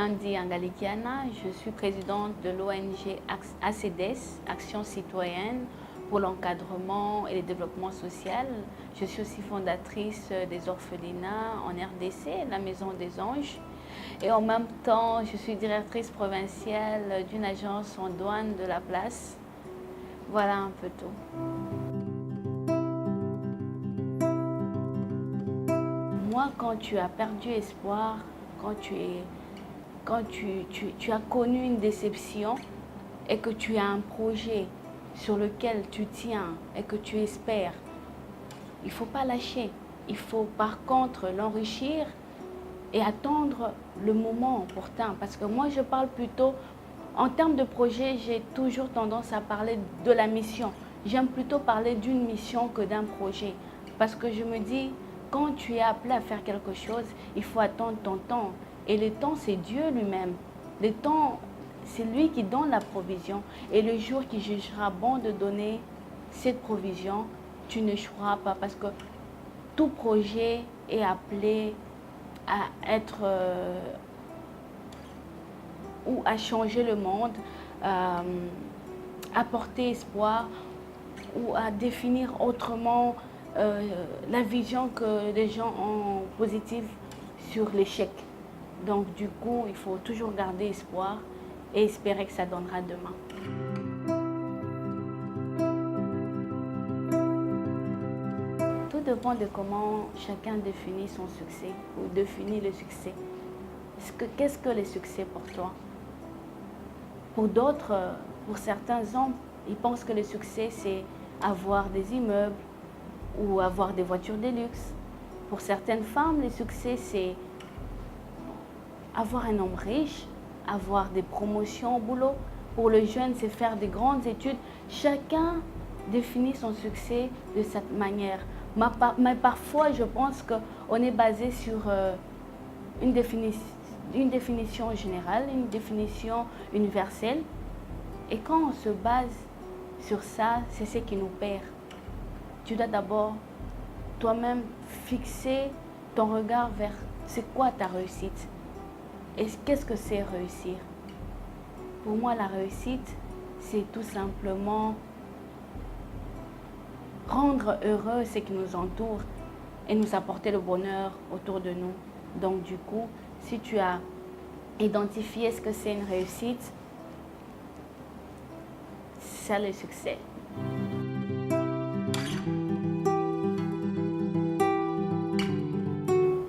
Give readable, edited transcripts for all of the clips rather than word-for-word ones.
Nandi Angalikiana, je suis présidente de l'ONG ACDES, Action citoyenne pour l'encadrement et le développement social. Je suis aussi fondatrice des orphelinats en RDC, la Maison des Anges. Et en même temps, je suis directrice provinciale d'une agence en douane de la place. Voilà un peu tout. Moi, quand tu as perdu espoir, quand tu as connu une déception et que tu as un projet sur lequel tu tiens et que tu espères, il ne faut pas lâcher. Il faut par contre l'enrichir et attendre le moment opportun. Parce que moi, je parle plutôt, en termes de projet, j'ai toujours tendance à parler de la mission. J'aime plutôt parler d'une mission que d'un projet. Parce que je me dis, quand tu es appelé à faire quelque chose, il faut attendre ton temps. Et le temps, c'est Dieu lui-même. Le temps, c'est lui qui donne la provision. Et le jour qui jugera bon de donner cette provision, tu n'échoueras pas. Parce que tout projet est appelé à être ou à changer le monde, à porter espoir ou à définir autrement la vision que les gens ont positive sur l'échec. Donc du coup, il faut toujours garder espoir et espérer que ça donnera demain. Tout dépend de comment chacun définit son succès ou définit le succès. Qu'est-ce que le succès pour toi? Pour d'autres, pour certains hommes, ils pensent que le succès, c'est avoir des immeubles ou avoir des voitures de luxe. Pour certaines femmes, le succès, c'est avoir un homme riche, avoir des promotions au boulot. Pour le jeune, c'est faire des grandes études. Chacun définit son succès de cette manière. Mais parfois, je pense qu'on est basé sur une définition générale, une définition universelle. Et quand on se base sur ça, c'est ce qui nous perd. Tu dois d'abord toi-même fixer ton regard vers c'est quoi ta réussite et qu'est-ce que c'est réussir. Pour moi, la réussite, c'est tout simplement rendre heureux ce qui nous entoure et nous apporter le bonheur autour de nous. Donc du coup, si tu as identifié ce que c'est une réussite, c'est le succès.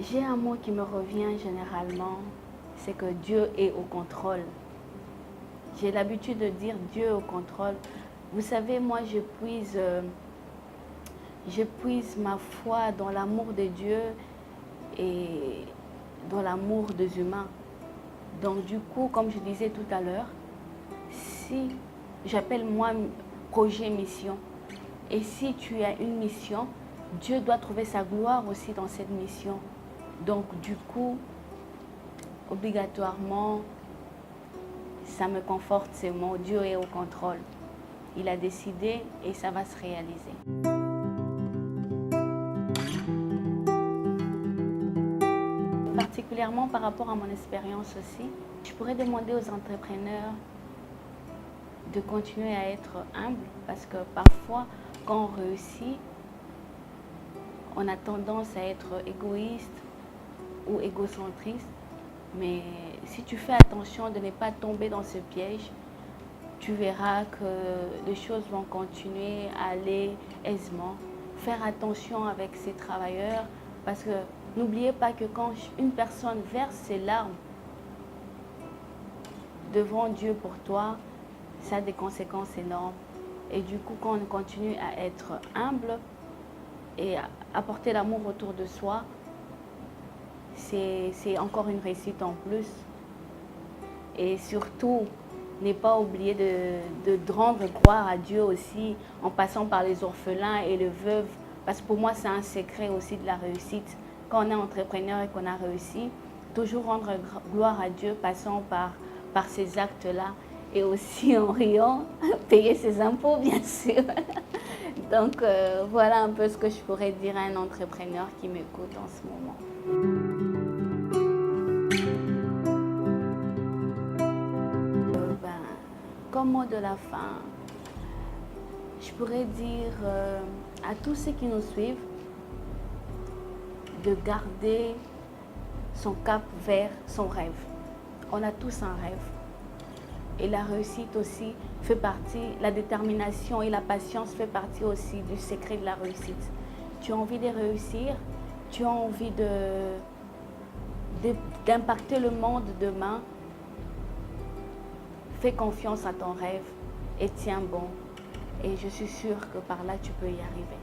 J'ai un mot qui me revient généralement, c'est que Dieu est au contrôle. J'ai l'habitude de dire Dieu est au contrôle. Vous savez, moi, je puise ma foi dans l'amour de Dieu et dans l'amour des humains. Donc du coup, comme je disais tout à l'heure, si j'appelle moi projet mission, et si tu as une mission, Dieu doit trouver sa gloire aussi dans cette mission. Donc du coup, obligatoirement, ça me conforte ces mots, Dieu est au contrôle. Il a décidé et ça va se réaliser. Particulièrement par rapport à mon expérience aussi, je pourrais demander aux entrepreneurs de continuer à être humbles parce que parfois, quand on réussit, on a tendance à être égoïste ou égocentriste. Mais si tu fais attention de ne pas tomber dans ce piège, tu verras que les choses vont continuer à aller aisément. Faire attention avec ces travailleurs parce que n'oubliez pas que quand une personne verse ses larmes devant Dieu pour toi, ça a des conséquences énormes. Et du coup, quand on continue à être humble et à apporter l'amour autour de soi, c'est encore une réussite en plus. Et surtout, ne pas oublier de rendre gloire à Dieu aussi en passant par les orphelins et les veuves. Parce que pour moi, c'est un secret aussi de la réussite. Quand on est entrepreneur et qu'on a réussi, toujours rendre gloire à Dieu passant par ces actes-là. Et aussi en riant, payer ses impôts, bien sûr. Donc, voilà un peu ce que je pourrais dire à un entrepreneur qui m'écoute en ce moment. comme mot de la fin, je pourrais dire à tous ceux qui nous suivent de garder son cap vers son rêve. On a tous un rêve. Et la réussite aussi fait partie, la détermination et la patience fait partie aussi du secret de la réussite. Tu as envie de réussir, tu as envie d'impacter le monde demain. Fais confiance à ton rêve et tiens bon. Et je suis sûre que par là, tu peux y arriver.